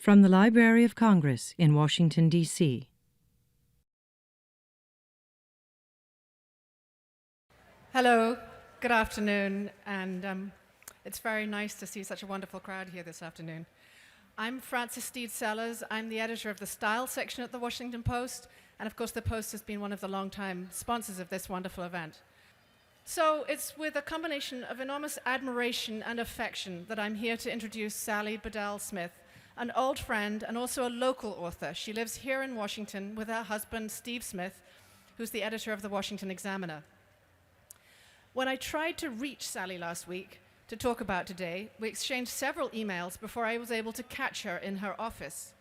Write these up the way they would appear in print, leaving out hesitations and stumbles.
From the Library of Congress in Washington, D.C. Hello, good afternoon, and it's very nice to see such a wonderful crowd here this afternoon. I'm Frances Steed Sellers. I'm the editor of the Style section at the Washington Post, and of course the Post has been one of the longtime sponsors of this wonderful event. So it's with a combination of enormous admiration and affection that I'm here to introduce Sally Bedell Smith, an old friend and also a local author. She lives here in Washington with her husband, Steve Smith, who's the editor of the Washington Examiner. When I tried to reach Sally last week to talk about today, we exchanged several emails before I was able to catch her in her office.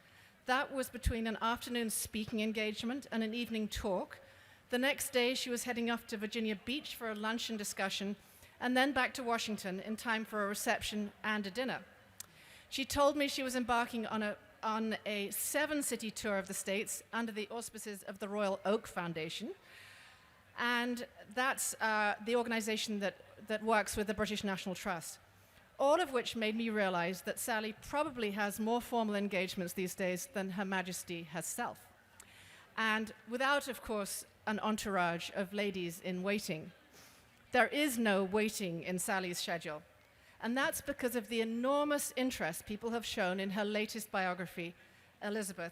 That was between an afternoon speaking engagement and an evening talk. The next day, she was heading off to Virginia Beach for a luncheon discussion, and then back to Washington in time for a reception and a dinner. She told me she was embarking on a 7-city tour of the States under the auspices of the Royal Oak Foundation, and that's the organization that works with the British National Trust. All of which made me realize that Sally probably has more formal engagements these days than Her Majesty herself. And without, of course, an entourage of ladies in waiting. There is no waiting in Sally's schedule. And that's because of the enormous interest people have shown in her latest biography, Elizabeth,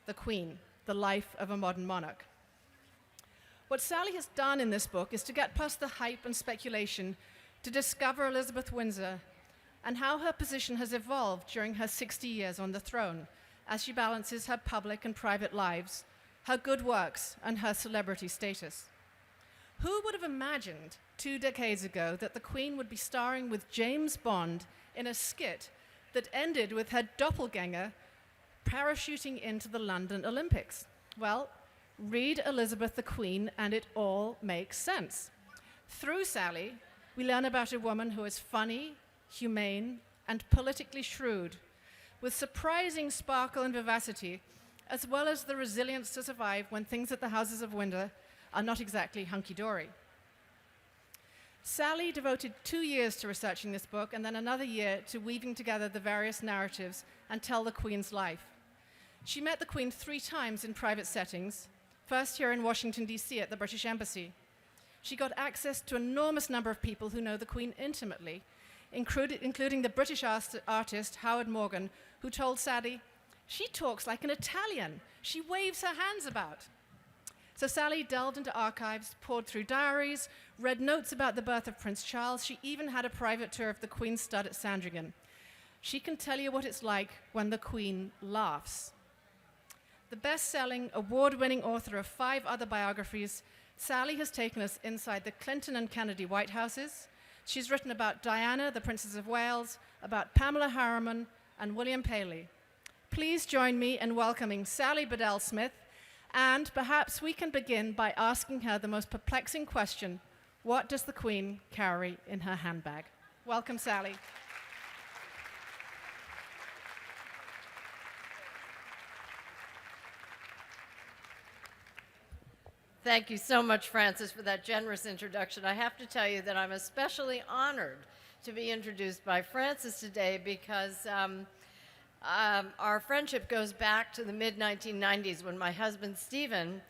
the Queen, The Life of a Modern Monarch. What Sally has done in this book is to get past the hype and speculation to discover Elizabeth Windsor and how her position has evolved during her 60 years on the throne as she balances her public and private lives, her good works, and her celebrity status. Who would have imagined 2 decades ago that the Queen would be starring with James Bond in a skit that ended with her doppelganger parachuting into the London Olympics? Well, read Elizabeth the Queen and it all makes sense. Through Sally, we learn about a woman who is funny, humane, and politically shrewd, with surprising sparkle and vivacity, as well as the resilience to survive when things at the Houses of Windsor are not exactly hunky-dory. Sally devoted 2 years to researching this book and then another year to weaving together the various narratives and tell the Queen's life. She met the Queen 3 times in private settings, first here in Washington, D.C. at the British Embassy. She got access to an enormous number of people who know the Queen intimately, including the British artist Howard Morgan, who told Sally, "She talks like an Italian. She waves her hands about." So Sally delved into archives, poured through diaries, read notes about the birth of Prince Charles. She even had a private tour of the Queen's stud at Sandringham. She can tell you what it's like when the Queen laughs. The best-selling, award-winning author of 5 other biographies, Sally has taken us inside the Clinton and Kennedy White Houses. She's written about Diana, the Princess of Wales, about Pamela Harriman, and William Paley. Please join me in welcoming Sally Bedell Smith, and perhaps we can begin by asking her the most perplexing question: what does the Queen carry in her handbag? Welcome, Sally. Thank you so much, Frances, for that generous introduction. I have to tell you that I'm especially honored to be introduced by Frances today because our friendship goes back to the mid-1990s when my husband, Stephen,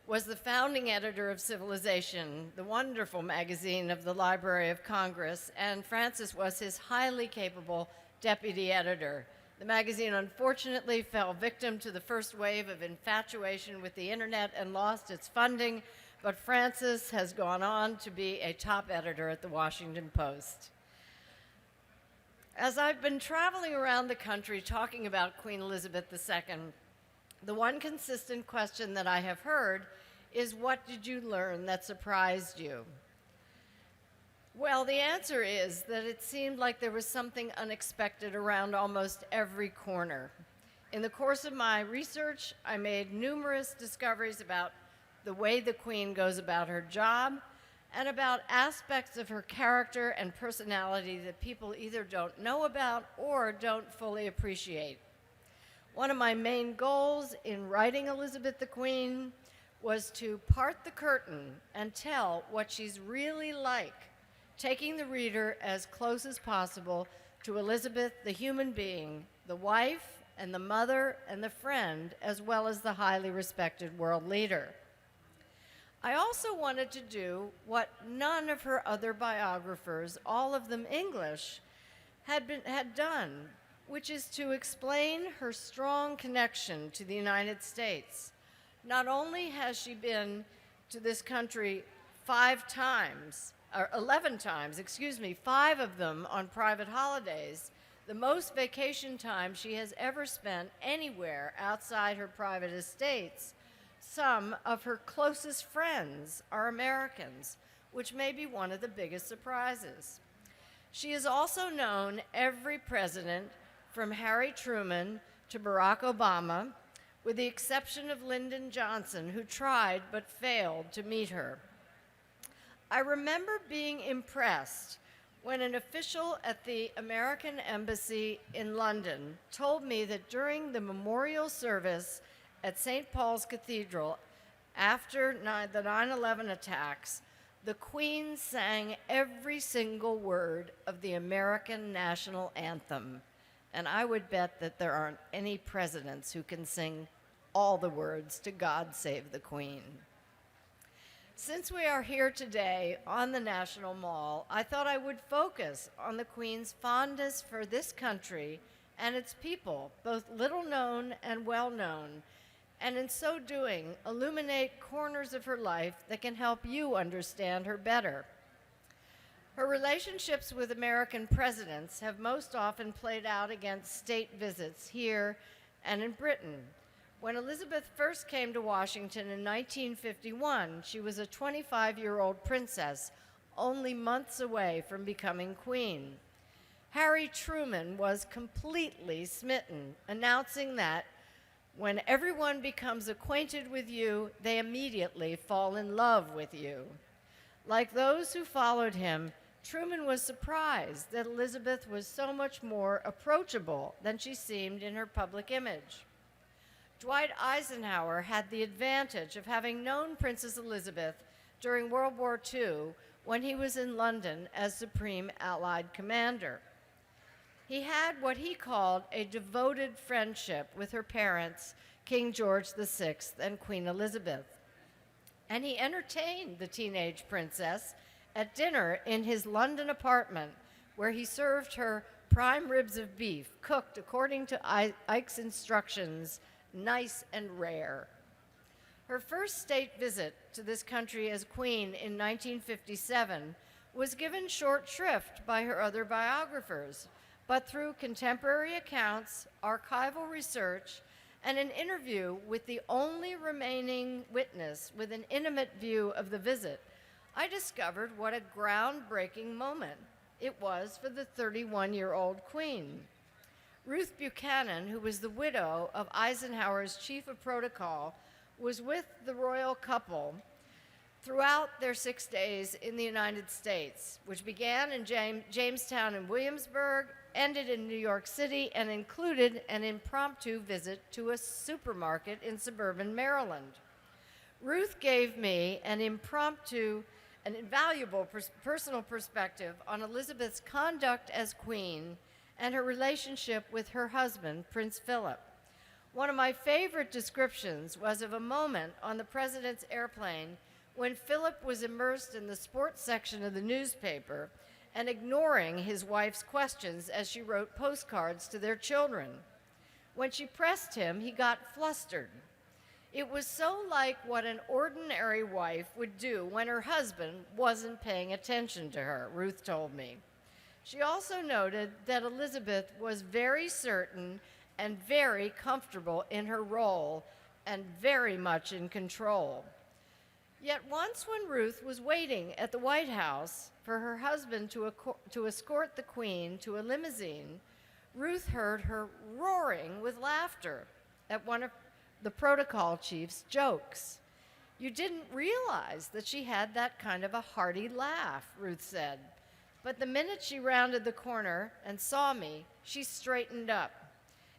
was the founding editor of Civilization, the wonderful magazine of the Library of Congress, and Frances was his highly capable deputy editor. The magazine unfortunately fell victim to the first wave of infatuation with the internet and lost its funding, but Frances has gone on to be a top editor at the Washington Post. As I've been traveling around the country talking about Queen Elizabeth II, the one consistent question that I have heard is, what did you learn that surprised you? Well, the answer is that it seemed like there was something unexpected around almost every corner. In the course of my research, I made numerous discoveries about the way the Queen goes about her job and about aspects of her character and personality that people either don't know about or don't fully appreciate. One of my main goals in writing Elizabeth the Queen was to part the curtain and tell what she's really like, taking the reader as close as possible to Elizabeth, the human being, the wife and the mother and the friend, as well as the highly respected world leader. I also wanted to do what none of her other biographers, all of them English, had done, which is to explain her strong connection to the United States. Not only has she been to this country 11 times, 5 of them on private holidays, the most vacation time she has ever spent anywhere outside her private estates. Some of her closest friends are Americans, which may be one of the biggest surprises. She has also known every president from Harry Truman to Barack Obama, with the exception of Lyndon Johnson, who tried but failed to meet her. I remember being impressed when an official at the American Embassy in London told me that during the memorial service at St. Paul's Cathedral after the 9/11 attacks, the Queen sang every single word of the American national anthem. And I would bet that there aren't any presidents who can sing all the words to God Save the Queen. Since we are here today on the National Mall, I thought I would focus on the Queen's fondness for this country and its people, both little known and well known, and in so doing, illuminate corners of her life that can help you understand her better. Her relationships with American presidents have most often played out against state visits here and in Britain. When Elizabeth first came to Washington in 1951, she was a 25-year-old princess, only months away from becoming queen. Harry Truman was completely smitten, announcing that when everyone becomes acquainted with you, they immediately fall in love with you. Like those who followed him, Truman was surprised that Elizabeth was so much more approachable than she seemed in her public image. Dwight Eisenhower had the advantage of having known Princess Elizabeth during World War II when he was in London as Supreme Allied Commander. He had what he called a devoted friendship with her parents, King George VI and Queen Elizabeth. And he entertained the teenage princess at dinner in his London apartment, where he served her prime ribs of beef, cooked according to Ike's instructions, nice and rare. Her first state visit to this country as queen in 1957 was given short shrift by her other biographers, but through contemporary accounts, archival research, and an interview with the only remaining witness with an intimate view of the visit, I discovered what a groundbreaking moment it was for the 31-year-old queen. Ruth Buchanan, who was the widow of Eisenhower's chief of protocol, was with the royal couple throughout their 6 days in the United States, which began in Jamestown and Williamsburg, ended in New York City, and included an impromptu visit to a supermarket in suburban Maryland. Ruth gave me an invaluable personal perspective on Elizabeth's conduct as queen and her relationship with her husband, Prince Philip. One of my favorite descriptions was of a moment on the president's airplane when Philip was immersed in the sports section of the newspaper and ignoring his wife's questions as she wrote postcards to their children. When she pressed him, he got flustered. It was so like what an ordinary wife would do when her husband wasn't paying attention to her, Ruth told me. She also noted that Elizabeth was very certain and very comfortable in her role and very much in control. Yet once when Ruth was waiting at the White House for her husband to escort the Queen to a limousine, Ruth heard her roaring with laughter at one of the protocol chief's jokes. "You didn't realize that she had that kind of a hearty laugh," Ruth said. But the minute she rounded the corner and saw me, she straightened up.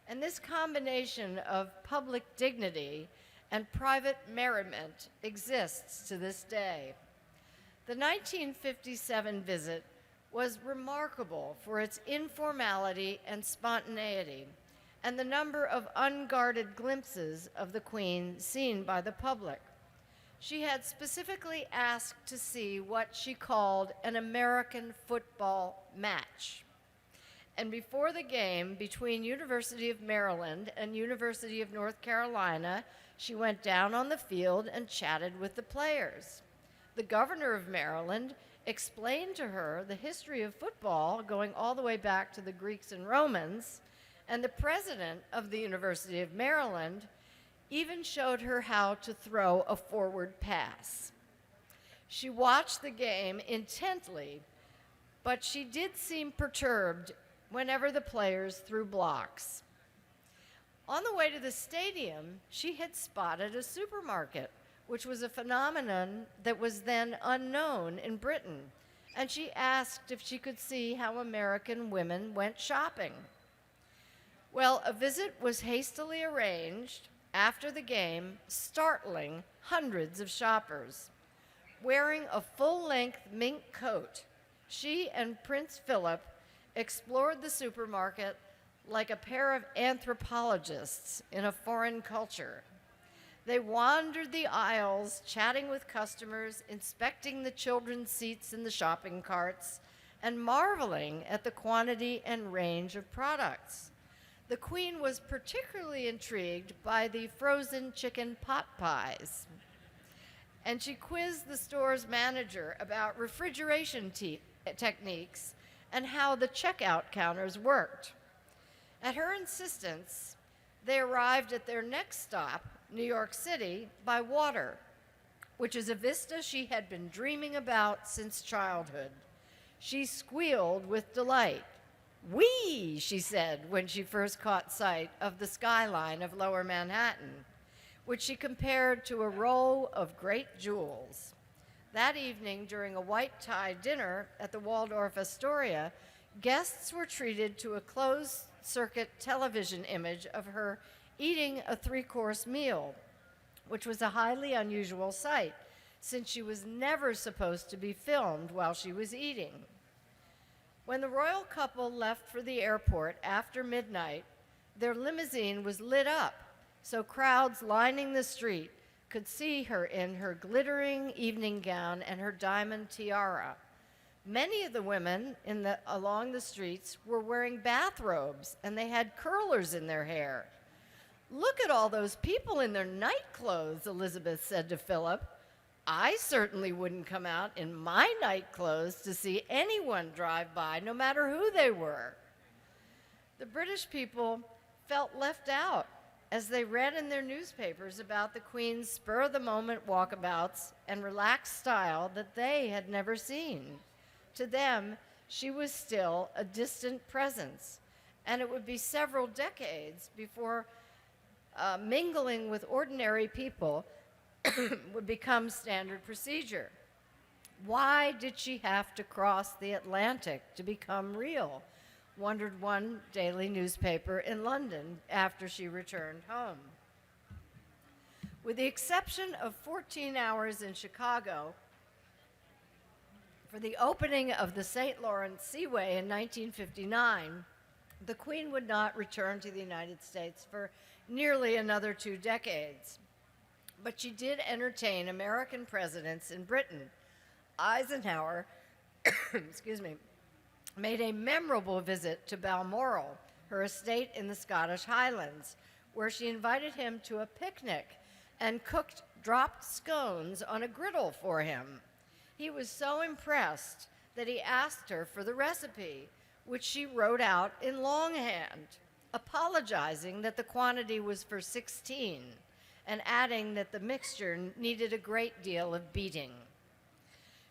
And this combination of public dignity and private merriment exists to this day. The 1957 visit was remarkable for its informality and spontaneity, and the number of unguarded glimpses of the Queen seen by the public. She had specifically asked to see what she called an American football match. And before the game between University of Maryland and University of North Carolina, she went down on the field and chatted with the players. The governor of Maryland explained to her the history of football going all the way back to the Greeks and Romans, and the president of the University of Maryland even showed her how to throw a forward pass. She watched the game intently, but she did seem perturbed whenever the players threw blocks. On the way to the stadium, she had spotted a supermarket, which was a phenomenon that was then unknown in Britain, and she asked if she could see how American women went shopping. Well, a visit was hastily arranged after the game, startling hundreds of shoppers. Wearing a full-length mink coat, she and Prince Philip explored the supermarket like a pair of anthropologists in a foreign culture. They wandered the aisles, chatting with customers, inspecting the children's seats in the shopping carts, and marveling at the quantity and range of products. The Queen was particularly intrigued by the frozen chicken pot pies, and she quizzed the store's manager about refrigeration techniques and how the checkout counters worked. At her insistence, they arrived at their next stop, New York City, by water, which is a vista she had been dreaming about since childhood. She squealed with delight. "Whee!" she said when she first caught sight of the skyline of Lower Manhattan, which she compared to a row of great jewels. That evening, during a white-tie dinner at the Waldorf Astoria, guests were treated to a closed-circuit television image of her eating a three-course meal, which was a highly unusual sight, since she was never supposed to be filmed while she was eating. When the royal couple left for the airport after midnight, their limousine was lit up, so crowds lining the street could see her in her glittering evening gown and her diamond tiara. Many of the women along the streets were wearing bathrobes, and they had curlers in their hair. "Look at all those people in their night clothes," Elizabeth said to Philip. "I certainly wouldn't come out in my night clothes to see anyone drive by, no matter who they were." The British people felt left out as they read in their newspapers about the Queen's spur-of-the-moment walkabouts and relaxed style that they had never seen. To them, she was still a distant presence, and it would be several decades before mingling with ordinary people would become standard procedure. Why did she have to cross the Atlantic to become real? Wondered one daily newspaper in London after she returned home. With the exception of 14 hours in Chicago, for the opening of the St. Lawrence Seaway in 1959, the Queen would not return to the United States for nearly another 2 decades. But she did entertain American presidents in Britain. Eisenhower made a memorable visit to Balmoral, her estate in the Scottish Highlands, where she invited him to a picnic and cooked dropped scones on a griddle for him. He was so impressed that he asked her for the recipe, which she wrote out in longhand, apologizing that the quantity was for 16 and adding that the mixture needed a great deal of beating.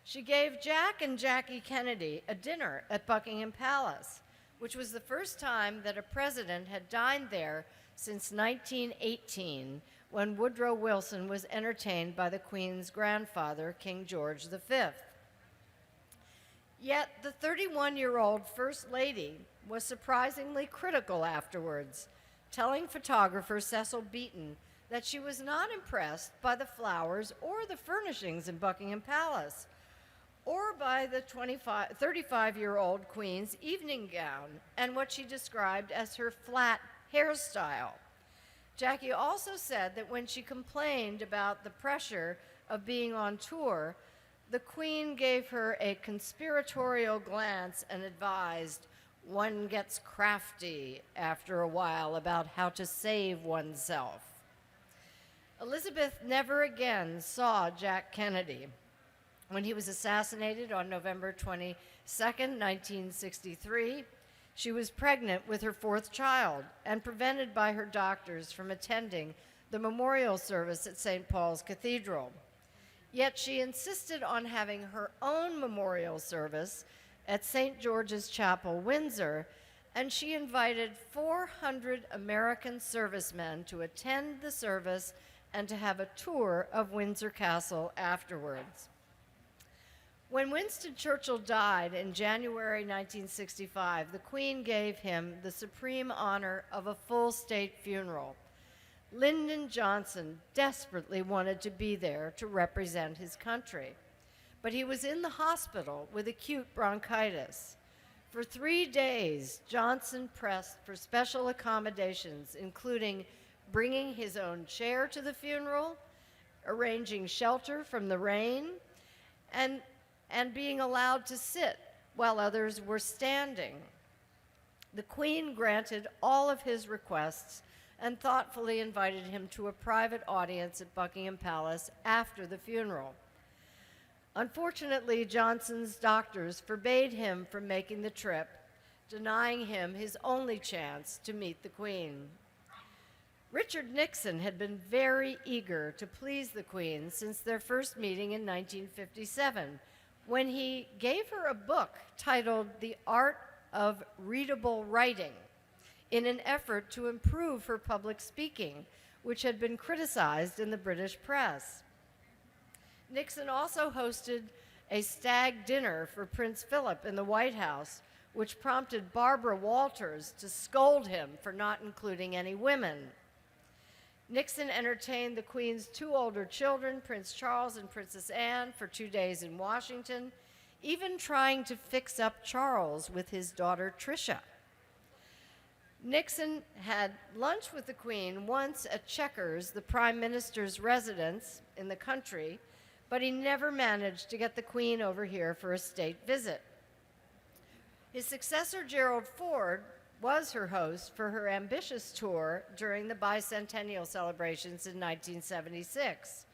She gave Jack and Jackie Kennedy a dinner at Buckingham Palace, which was the first time that a president had dined there since 1918, when Woodrow Wilson was entertained by the Queen's grandfather, King George V. Yet the 31-year-old First Lady was surprisingly critical afterwards, telling photographer Cecil Beaton that she was not impressed by the flowers or the furnishings in Buckingham Palace, or by the 35-year-old Queen's evening gown and what she described as her flat hairstyle. Jackie also said that when she complained about the pressure of being on tour, the Queen gave her a conspiratorial glance and advised, "One gets crafty after a while about how to save oneself." Elizabeth never again saw Jack Kennedy. When he was assassinated on November 22nd, 1963, she was pregnant with her fourth child and prevented by her doctors from attending the memorial service at St. Paul's Cathedral. Yet she insisted on having her own memorial service at St. George's Chapel, Windsor, and she invited 400 American servicemen to attend the service and to have a tour of Windsor Castle afterwards. When Winston Churchill died in January 1965, the Queen gave him the supreme honor of a full state funeral. Lyndon Johnson desperately wanted to be there to represent his country, but he was in the hospital with acute bronchitis. For 3 days, Johnson pressed for special accommodations, including bringing his own chair to the funeral, arranging shelter from the rain, and being allowed to sit while others were standing. The Queen granted all of his requests and thoughtfully invited him to a private audience at Buckingham Palace after the funeral. Unfortunately, Johnson's doctors forbade him from making the trip, denying him his only chance to meet the Queen. Richard Nixon had been very eager to please the Queen since their first meeting in 1957, when he gave her a book titled The Art of Readable Writing, in an effort to improve her public speaking, which had been criticized in the British press. Nixon also hosted a stag dinner for Prince Philip in the White House, which prompted Barbara Walters to scold him for not including any women. Nixon entertained the Queen's 2 older children, Prince Charles and Princess Anne, for 2 days in Washington, even trying to fix up Charles with his daughter Tricia. Nixon had lunch with the Queen once at Chequers, the Prime Minister's residence in the country, but he never managed to get the Queen over here for a state visit. His successor, Gerald Ford, was her host for her ambitious tour during the bicentennial celebrations in 1976.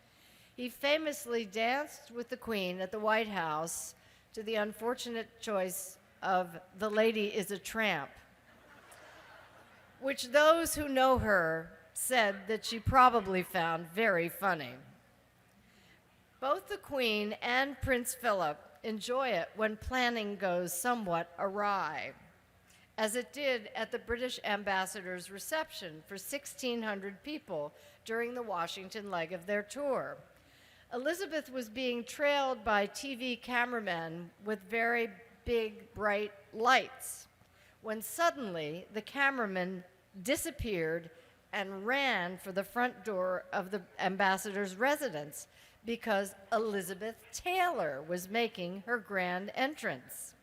He famously danced with the Queen at the White House to the unfortunate choice of "The Lady is a Tramp," which those who know her said that she probably found very funny. Both the Queen and Prince Philip enjoy it when planning goes somewhat awry, as it did at the British ambassador's reception for 1,600 people during the Washington leg of their tour. Elizabeth was being trailed by TV cameramen with very big, bright lights, when suddenly the cameraman disappeared and ran for the front door of the ambassador's residence because Elizabeth Taylor was making her grand entrance.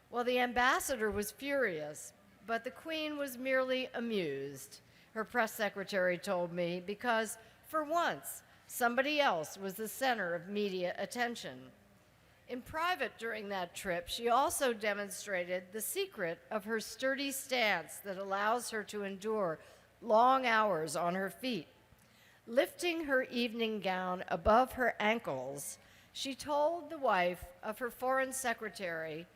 Well, the ambassador was furious, but the Queen was merely amused, her press secretary told me, because for once, somebody else was the center of media attention. In private during that trip, she also demonstrated the secret of her sturdy stance that allows her to endure long hours on her feet. Lifting her evening gown above her ankles, she told the wife of her foreign secretary,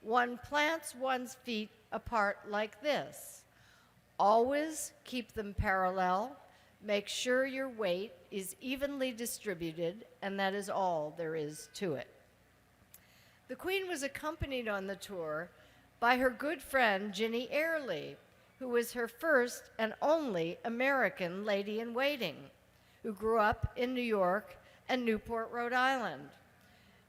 "One plants one's feet apart like this. Always keep them parallel. Make sure your weight is evenly distributed, and that is all there is to it." The Queen was accompanied on the tour by her good friend Ginny Airlie, who was her first and only American lady-in-waiting, who grew up in New York and Newport, Rhode Island.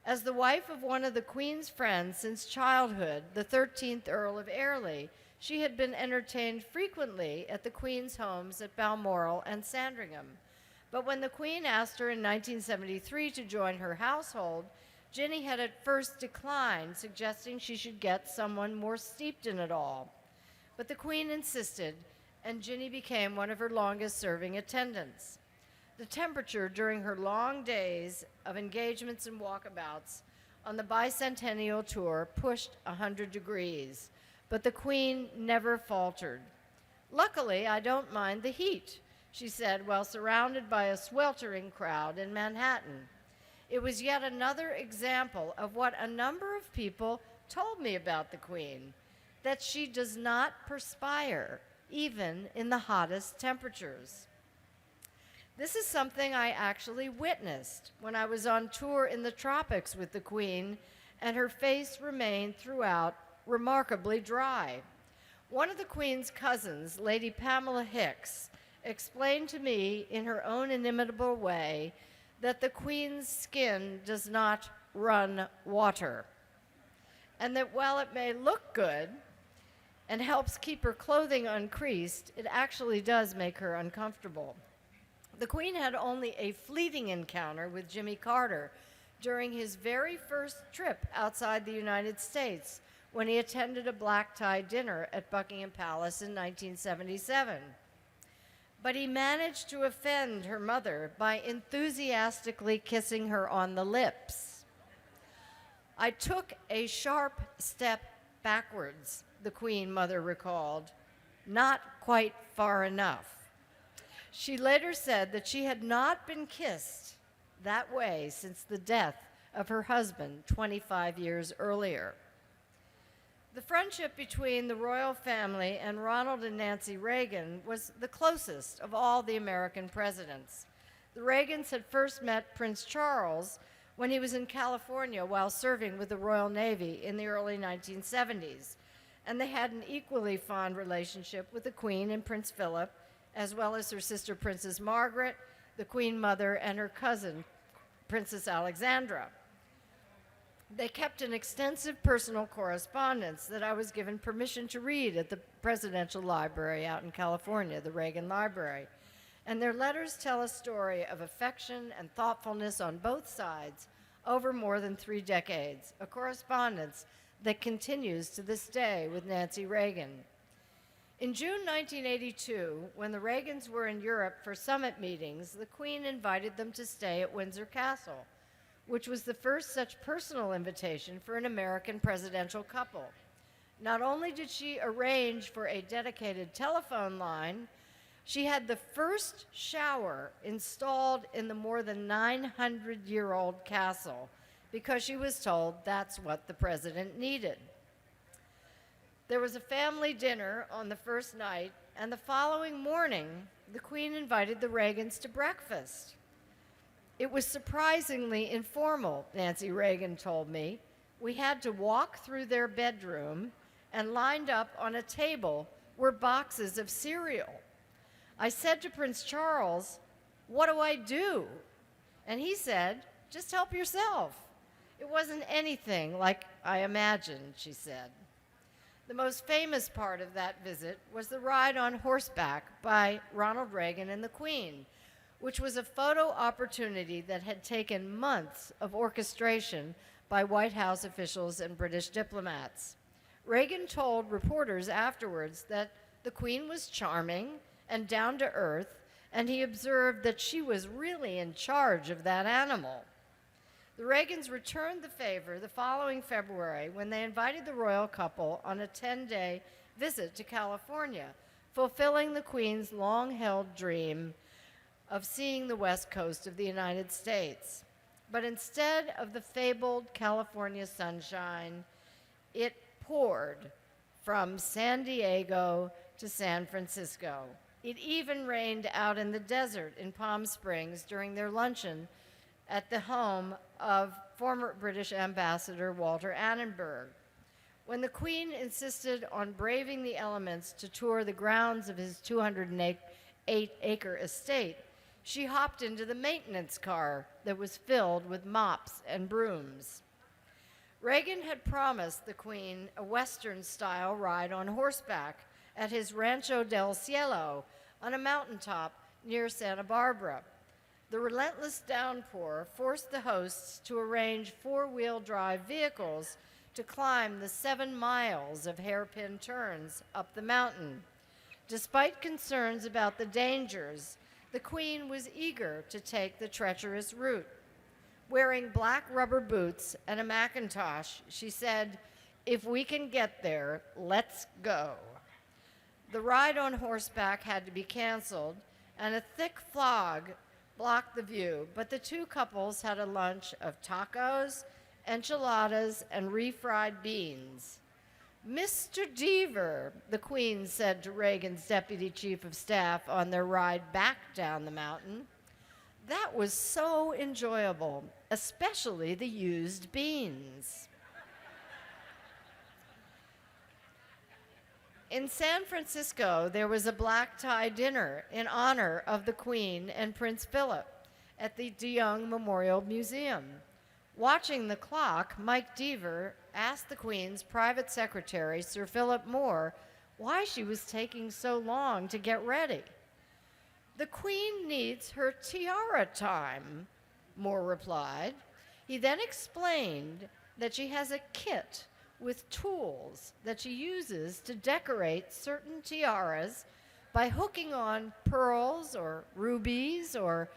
As the wife of one of the Queen's friends since childhood, the 13th Earl of Airlie, she had been entertained frequently at the Queen's homes at Balmoral and Sandringham. But when the Queen asked her in 1973 to join her household, Ginny had at first declined, suggesting she should get someone more steeped in it all. But the Queen insisted, and Ginny became one of her longest-serving attendants. The temperature during her long days of engagements and walkabouts on the bicentennial tour pushed 100 degrees, but the Queen never faltered. "Luckily, I don't mind the heat," she said while surrounded by a sweltering crowd in Manhattan. It was yet another example of what a number of people told me about the Queen, that she does not perspire, even in the hottest temperatures. This is something I actually witnessed when I was on tour in the tropics with the Queen, and her face remained throughout remarkably dry. One of the Queen's cousins, Lady Pamela Hicks, explained to me in her own inimitable way that the Queen's skin does not run water, and that while it may look good and helps keep her clothing uncreased, it actually does make her uncomfortable. The Queen had only a fleeting encounter with Jimmy Carter during his very first trip outside the United States when he attended a black-tie dinner at Buckingham Palace in 1977. But he managed to offend her mother by enthusiastically kissing her on the lips. "I took a sharp step backwards," the Queen mother recalled, "not quite far enough." She later said that she had not been kissed that way since the death of her husband 25 years earlier. The friendship between the royal family and Ronald and Nancy Reagan was the closest of all the American presidents. The Reagans had first met Prince Charles when he was in California while serving with the Royal Navy in the early 1970s, and they had an equally fond relationship with the Queen and Prince Philip, as well as her sister Princess Margaret, the Queen Mother, and her cousin Princess Alexandra. They kept an extensive personal correspondence that I was given permission to read at the Presidential Library out in California, the Reagan Library. And their letters tell a story of affection and thoughtfulness on both sides over more than 3 decades, a correspondence that continues to this day with Nancy Reagan. In June 1982, when the Reagans were in Europe for summit meetings, the Queen invited them to stay at Windsor Castle, which was the first such personal invitation for an American presidential couple. Not only did she arrange for a dedicated telephone line, she had the first shower installed in the more than 900-year-old castle because she was told that's what the president needed. There was a family dinner on the first night, and the following morning, the Queen invited the Reagans to breakfast. It was surprisingly informal, Nancy Reagan told me. We had to walk through their bedroom, and lined up on a table were boxes of cereal. I said to Prince Charles, "What do I do?" And he said, "Just help yourself." It wasn't anything like I imagined, she said. The most famous part of that visit was the ride on horseback by Ronald Reagan and the Queen, which was a photo opportunity that had taken months of orchestration by White House officials and British diplomats. Reagan told reporters afterwards that the Queen was charming and down to earth, and he observed that she was really in charge of that animal. The Reagans returned the favor the following February when they invited the royal couple on a 10-day visit to California, fulfilling the Queen's long-held dream of seeing the west coast of the United States. But instead of the fabled California sunshine, it poured from San Diego to San Francisco. It even rained out in the desert in Palm Springs during their luncheon at the home of former British Ambassador Walter Annenberg. When the Queen insisted on braving the elements to tour the grounds of his 208-acre estate, she hopped into the maintenance car that was filled with mops and brooms. Reagan had promised the Queen a Western-style ride on horseback at his Rancho del Cielo on a mountaintop near Santa Barbara. The relentless downpour forced the hosts to arrange 4-wheel drive vehicles to climb the 7 miles of hairpin turns up the mountain. Despite concerns about the dangers, the Queen was eager to take the treacherous route. Wearing black rubber boots and a Macintosh, she said, "If we can get there, let's go." The ride on horseback had to be canceled, and a thick fog blocked the view, but the two couples had a lunch of tacos, enchiladas, and refried beans. "Mr. Deaver," the Queen said to Reagan's deputy chief of staff on their ride back down the mountain, "that was so enjoyable, especially the used beans." In San Francisco, there was a black tie dinner in honor of the Queen and Prince Philip at the DeYoung Memorial Museum. Watching the clock, Mike Deaver asked the Queen's private secretary, Sir Philip Moore, why she was taking so long to get ready. "The Queen needs her tiara time," Moore replied. He then explained that she has a kit with tools that she uses to decorate certain tiaras by hooking on pearls or rubies or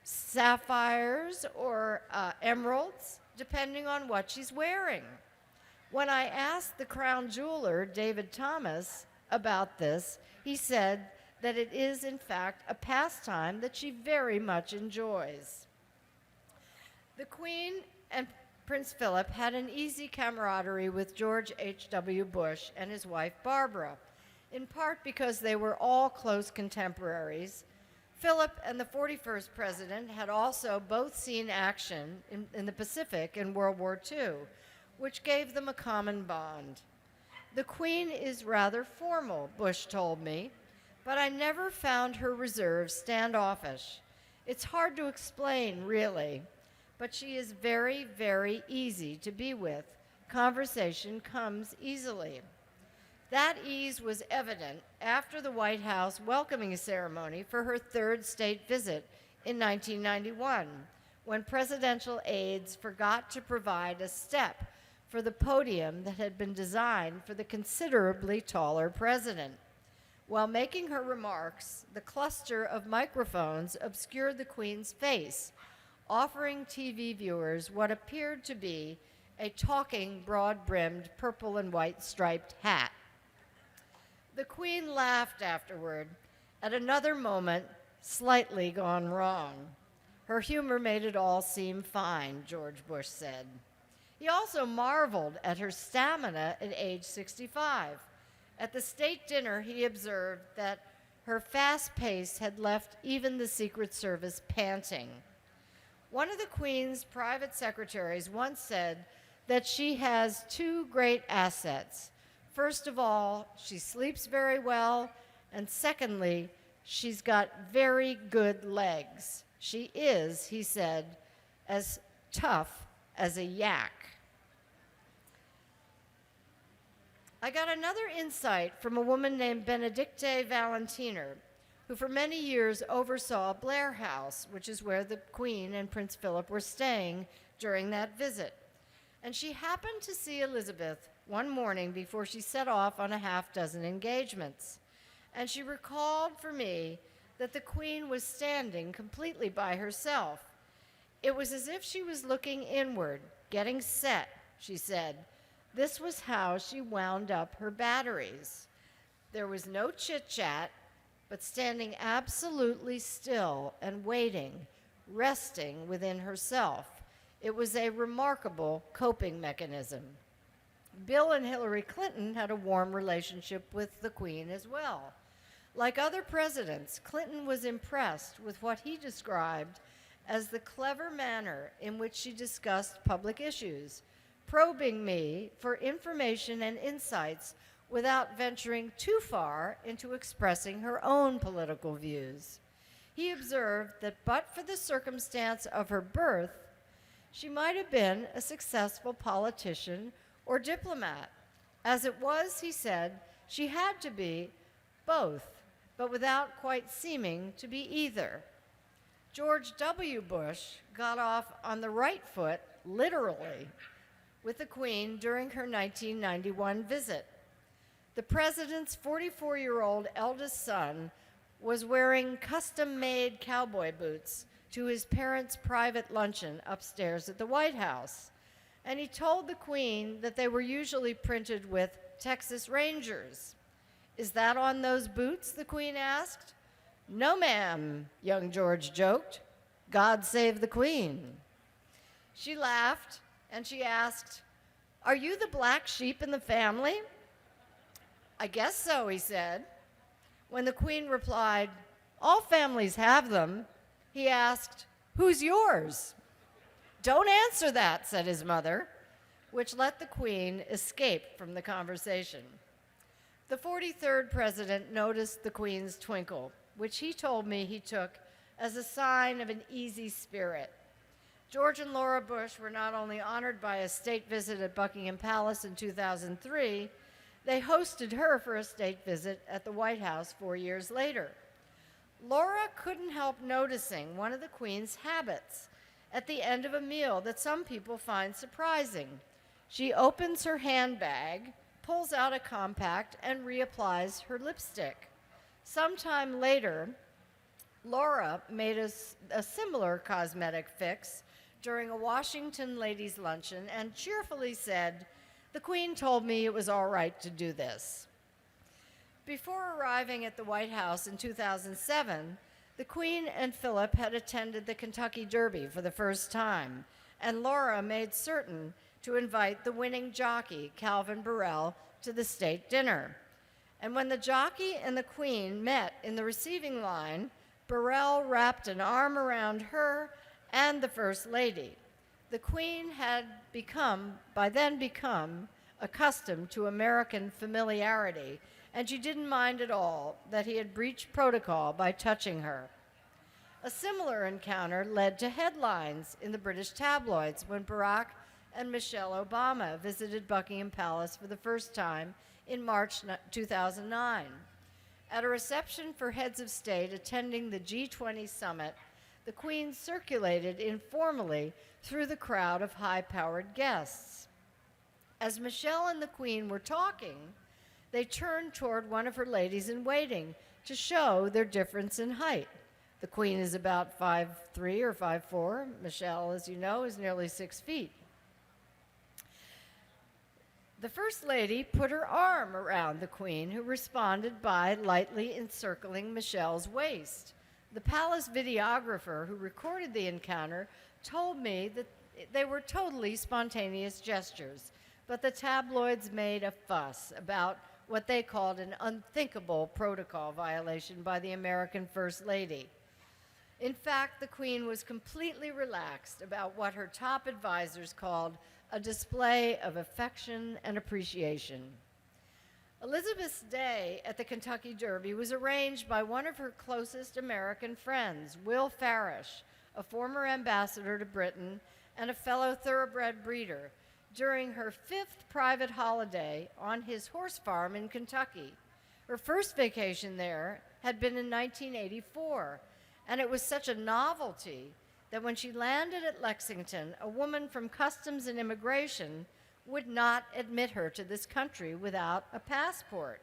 sapphires or emeralds, depending on what she's wearing. When I asked the crown jeweler, David Thomas, about this, he said that it is, in fact, a pastime that she very much enjoys. The Queen and Prince Philip had an easy camaraderie with George H.W. Bush and his wife Barbara, in part because they were all close contemporaries. Philip and the 41st president had also both seen action in the Pacific in World War II, which gave them a common bond. "The Queen is rather formal," Bush told me, "but I never found her reserve standoffish. It's hard to explain, really, but she is very, very easy to be with. Conversation comes easily." That ease was evident after the White House welcoming ceremony for her third state visit in 1991, when presidential aides forgot to provide a step for the podium that had been designed for the considerably taller president. While making her remarks, the cluster of microphones obscured the Queen's face, offering TV viewers what appeared to be a talking, broad-brimmed, purple and white striped hat. The Queen laughed afterward at another moment slightly gone wrong. Her humor made it all seem fine, George Bush said. He also marveled at her stamina at age 65. At the state dinner, he observed that her fast pace had left even the Secret Service panting. One of the Queen's private secretaries once said that she has two great assets. First of all, she sleeps very well, and secondly, she's got very good legs. She is, he said, as tough as a yak. I got another insight from a woman named Benedicte Valentiner, who for many years oversaw Blair House, which is where the Queen and Prince Philip were staying during that visit. And she happened to see Elizabeth one morning before she set off on a half-dozen engagements. And she recalled for me that the Queen was standing completely by herself. It was as if she was looking inward, getting set, she said. This was how she wound up her batteries. There was no chit-chat, but standing absolutely still and waiting, resting within herself. It was a remarkable coping mechanism. Bill and Hillary Clinton had a warm relationship with the Queen as well. Like other presidents, Clinton was impressed with what he described as the clever manner in which she discussed public issues, probing me for information and insights without venturing too far into expressing her own political views. He observed that but for the circumstance of her birth, she might have been a successful politician or diplomat. As it was, he said, she had to be both, but without quite seeming to be either. George W. Bush got off on the right foot, literally, with the Queen during her 1991 visit. The president's 44-year-old eldest son was wearing custom-made cowboy boots to his parents' private luncheon upstairs at the White House. And he told the Queen that they were usually printed with Texas Rangers. "Is that on those boots?" the Queen asked. "No, ma'am," young George joked. "God save the Queen." She laughed and she asked, "Are you the black sheep in the family?" "I guess so," he said. When the Queen replied, "All families have them," he asked, "Who's yours?" "Don't answer that," said his mother, which let the Queen escape from the conversation. The 43rd president noticed the Queen's twinkle, which he told me he took as a sign of an easy spirit. George and Laura Bush were not only honored by a state visit at Buckingham Palace in 2003, they hosted her for a state visit at the White House 4 years later. Laura couldn't help noticing one of the Queen's habits at the end of a meal that some people find surprising. She opens her handbag, pulls out a compact, and reapplies her lipstick. Sometime later, Laura made a similar cosmetic fix during a Washington ladies' luncheon and cheerfully said, "The Queen told me it was all right to do this." Before arriving at the White House in 2007, the Queen and Philip had attended the Kentucky Derby for the first time, and Laura made certain to invite the winning jockey, Calvin Burrell, to the state dinner. And when the jockey and the Queen met in the receiving line, Burrell wrapped an arm around her and the First Lady. The Queen had by then become accustomed to American familiarity, and she didn't mind at all that he had breached protocol by touching her. A similar encounter led to headlines in the British tabloids when Barack and Michelle Obama visited Buckingham Palace for the first time in March 2009. At a reception for heads of state attending the G20 summit, the Queen circulated informally through the crowd of high-powered guests. As Michelle and the Queen were talking, they turned toward one of her ladies-in-waiting to show their difference in height. The Queen is about 5'3" or 5'4". Michelle, as you know, is nearly 6 feet. The First Lady put her arm around the Queen, who responded by lightly encircling Michelle's waist. The palace videographer who recorded the encounter told me that they were totally spontaneous gestures, but the tabloids made a fuss about what they called an unthinkable protocol violation by the American First Lady. In fact, the Queen was completely relaxed about what her top advisors called a display of affection and appreciation. Elizabeth's day at the Kentucky Derby was arranged by one of her closest American friends, Will Farish, a former ambassador to Britain and a fellow thoroughbred breeder, during her 5th private holiday on his horse farm in Kentucky. Her first vacation there had been in 1984, and it was such a novelty that when she landed at Lexington, a woman from Customs and Immigration would not admit her to this country without a passport.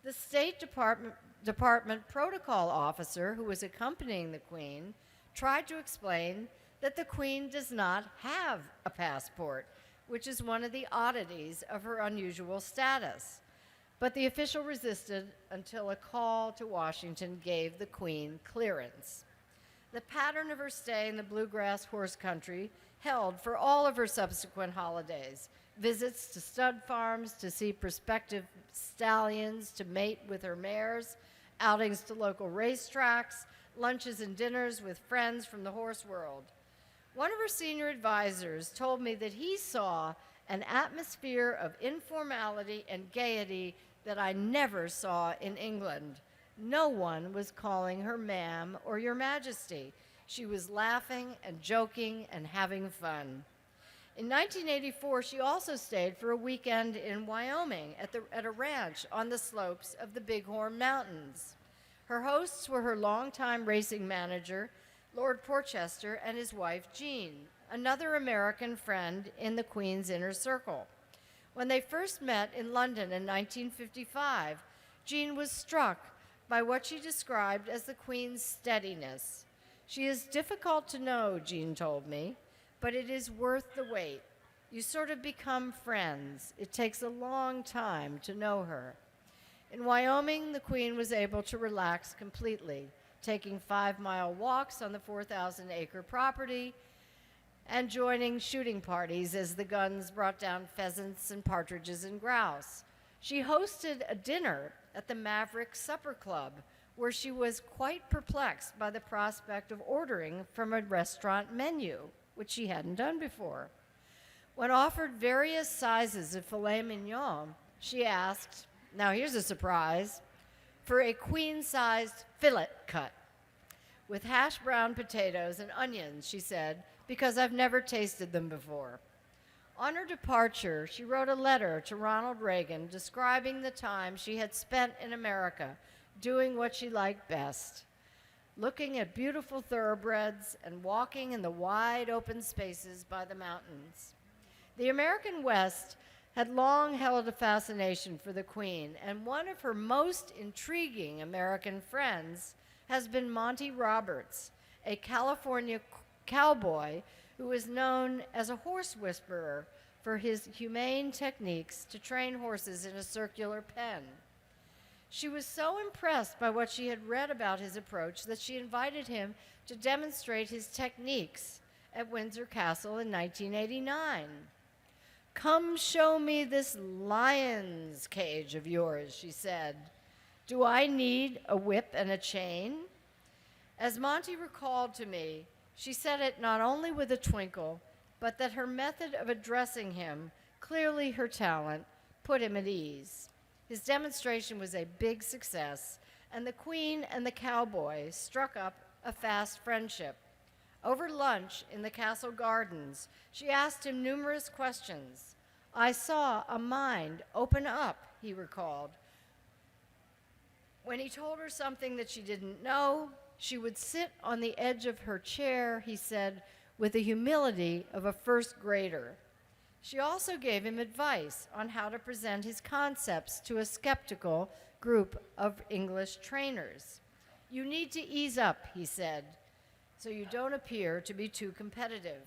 The State Department protocol officer who was accompanying the Queen tried to explain that the Queen does not have a passport, which is one of the oddities of her unusual status. But the official resisted until a call to Washington gave the Queen clearance. The pattern of her stay in the bluegrass horse country held for all of her subsequent holidays: visits to stud farms to see prospective stallions to mate with her mares, outings to local racetracks, lunches and dinners with friends from the horse world. One of her senior advisors told me that he saw an atmosphere of informality and gaiety that I never saw in England. No one was calling her ma'am or your majesty. She was laughing and joking and having fun. In 1984, she also stayed for a weekend in Wyoming at a ranch on the slopes of the Bighorn Mountains. Her hosts were her longtime racing manager, Lord Porchester, and his wife, Jean, another American friend in the Queen's inner circle. When they first met in London in 1955, Jean was struck by what she described as the Queen's steadiness. She is difficult to know, Jean told me, but it is worth the wait. You sort of become friends. It takes a long time to know her. In Wyoming, the Queen was able to relax completely, taking 5-mile walks on the 4,000-acre property and joining shooting parties as the guns brought down pheasants and partridges and grouse. She hosted a dinner at the Maverick Supper Club, where she was quite perplexed by the prospect of ordering from a restaurant menu, which she hadn't done before. When offered various sizes of filet mignon, she asked, now here's a surprise, for a queen-sized fillet cut with hash brown potatoes and onions, she said, because I've never tasted them before. On her departure, she wrote a letter to Ronald Reagan describing the time she had spent in America doing what she liked best, looking at beautiful thoroughbreds and walking in the wide open spaces by the mountains. The American West had long held a fascination for the Queen, and one of her most intriguing American friends has been Monty Roberts, a California cowboy who is known as a horse whisperer for his humane techniques to train horses in a circular pen. She was so impressed by what she had read about his approach that she invited him to demonstrate his techniques at Windsor Castle in 1989. Come show me this lion's cage of yours, she said. Do I need a whip and a chain? As Monty recalled to me, she said it not only with a twinkle, but that her method of addressing him, clearly her talent, put him at ease. His demonstration was a big success, and the Queen and the cowboy struck up a fast friendship. Over lunch in the castle gardens, she asked him numerous questions. I saw a mind open up, he recalled. When he told her something that she didn't know, she would sit on the edge of her chair, he said, with the humility of a first grader. She also gave him advice on how to present his concepts to a skeptical group of English trainers. You need to ease up, he said, so you don't appear to be too competitive.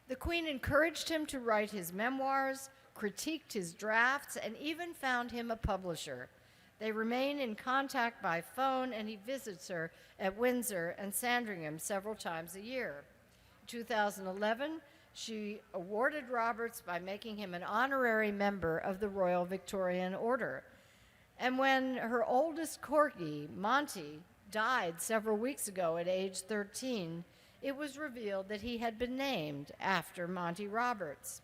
The Queen encouraged him to write his memoirs, critiqued his drafts, and even found him a publisher. They remain in contact by phone, and he visits her at Windsor and Sandringham several times a year. In 2011, she awarded Roberts by making him an honorary member of the Royal Victorian Order. And when her oldest corgi, Monty, died several weeks ago at age 13, it was revealed that he had been named after Monty Roberts.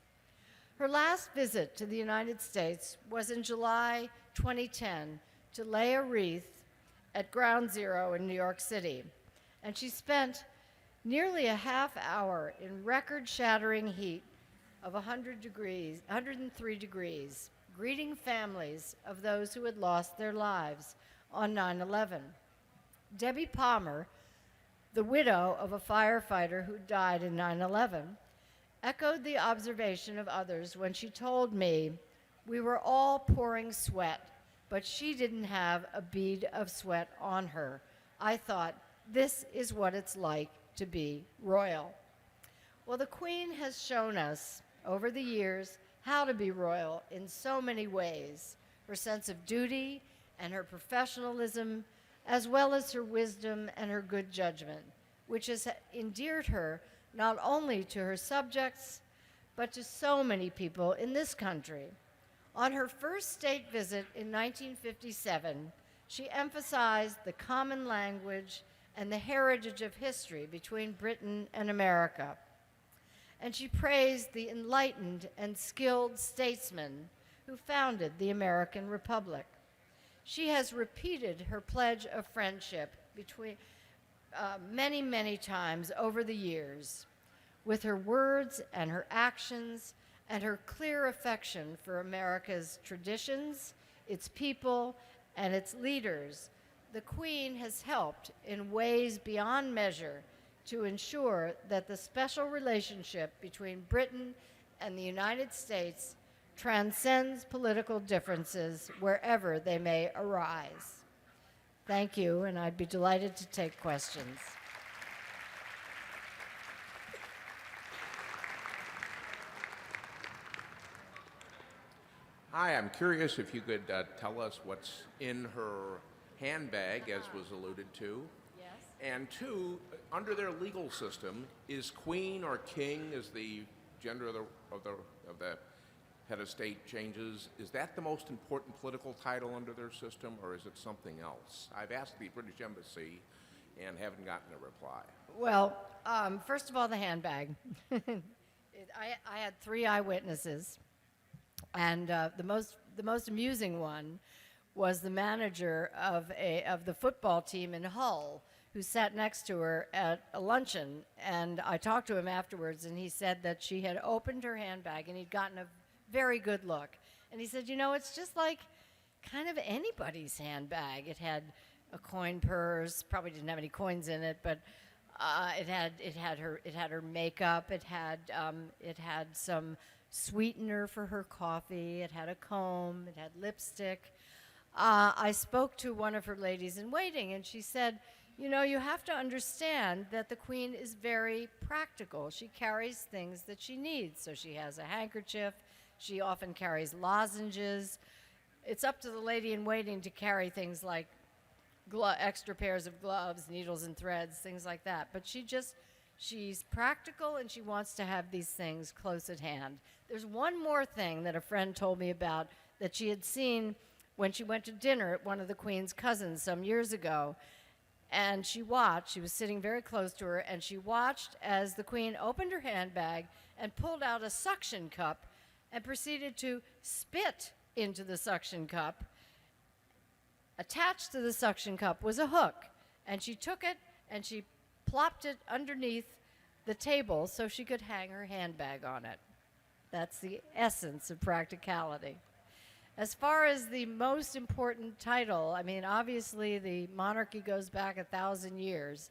Her last visit to the United States was in July 2010 to lay a wreath at Ground Zero in New York City, and she spent nearly a half hour in record-shattering heat of 103 degrees, greeting families of those who had lost their lives on 9/11. Debbie Palmer, the widow of a firefighter who died in 9/11, echoed the observation of others when she told me, we were all pouring sweat, but she didn't have a bead of sweat on her. I thought, this is what it's like to be royal. Well, the Queen has shown us over the years how to be royal in so many ways. Her sense of duty and her professionalism, as well as her wisdom and her good judgment, which has endeared her not only to her subjects, but to so many people in this country. On her first state visit in 1957, she emphasized the common language and the heritage of history between Britain and America. And she praised the enlightened and skilled statesmen who founded the American Republic. She has repeated her pledge of friendship between many, many times over the years, with her words and her actions and her clear affection for America's traditions, its people, and its leaders. The Queen has helped in ways beyond measure to ensure that the special relationship between Britain and the United States transcends political differences wherever they may arise. Thank you, and I'd be delighted to take questions. Hi, I'm curious if you could tell us what's in her handbag, as was alluded to. Yes. And two, under their legal system, is queen or king, as the gender of the head of state changes, is that the most important political title under their system, or is it something else? I've asked the British Embassy and haven't gotten a reply. Well, first of all, the handbag. I had 3 eyewitnesses, and the most amusing one was the manager of the football team in Hull, who sat next to her at a luncheon. And I talked to him afterwards, and he said that she had opened her handbag and he'd gotten a very good look. And he said, you know, it's just like kind of anybody's handbag. It had a coin purse, probably didn't have any coins in it, but it had her makeup. It had some sweetener for her coffee. It had a comb. It had lipstick. I spoke to one of her ladies in waiting, and she said, you know, you have to understand that the Queen is very practical. She carries things that she needs. So she has a handkerchief. She often carries lozenges. It's up to the lady in waiting to carry things like extra pairs of gloves, needles and threads, things like that. But she's practical, and she wants to have these things close at hand. There's one more thing that a friend told me about that she had seen when she went to dinner at one of the Queen's cousins some years ago. And she was sitting very close to her, and she watched as the Queen opened her handbag and pulled out a suction cup and proceeded to spit into the suction cup. Attached to the suction cup was a hook, and she took it and she plopped it underneath the table so she could hang her handbag on it. That's the essence of practicality. As far as the most important title, I mean, obviously the monarchy goes back 1,000 years.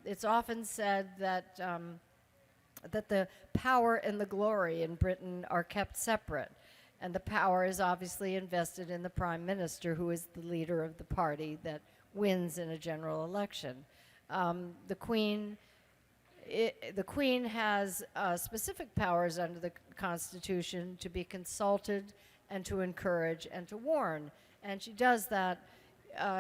It's often said that the power and the glory in Britain are kept separate, and the power is obviously invested in the Prime Minister, who is the leader of the party that wins in a general election. The Queen has specific powers under the Constitution to be consulted and to encourage and to warn. And she does that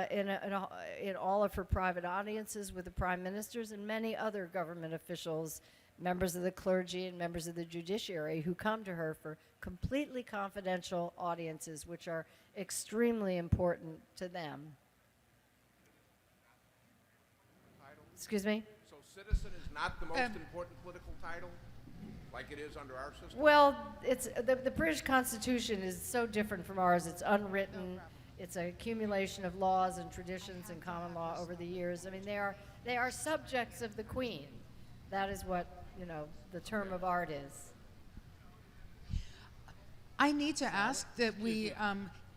in all of her private audiences with the prime ministers and many other government officials, members of the clergy and members of the judiciary, who come to her for completely confidential audiences, which are extremely important to them. Excuse me? So citizen is not the most important political title, like it is under our system? Well, it's the British Constitution is so different from ours. It's unwritten. It's an accumulation of laws and traditions and common law over the years. I mean, they are subjects of the Queen. That is what, you know, the term of art is. I need to ask that we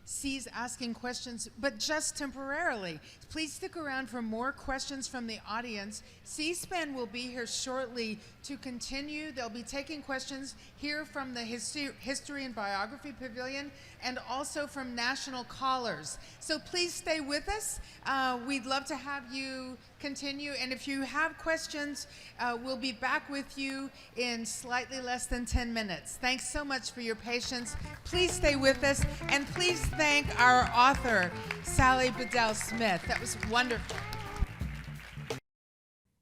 cease asking questions, but just temporarily. Please stick around for more questions from the audience. C-SPAN will be here shortly to continue. They'll be taking questions here from the History and Biography Pavilion and also from national callers. So please stay with us. We'd love to have you continue, and if you have questions, we'll be back with you in slightly less than 10 minutes. Thanks so much for your patience. Please stay with us, and please thank our author, Sally Bedell Smith. That was wonderful.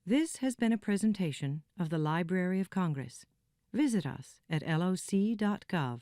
This has been a presentation of the Library of Congress. Visit us at loc.gov.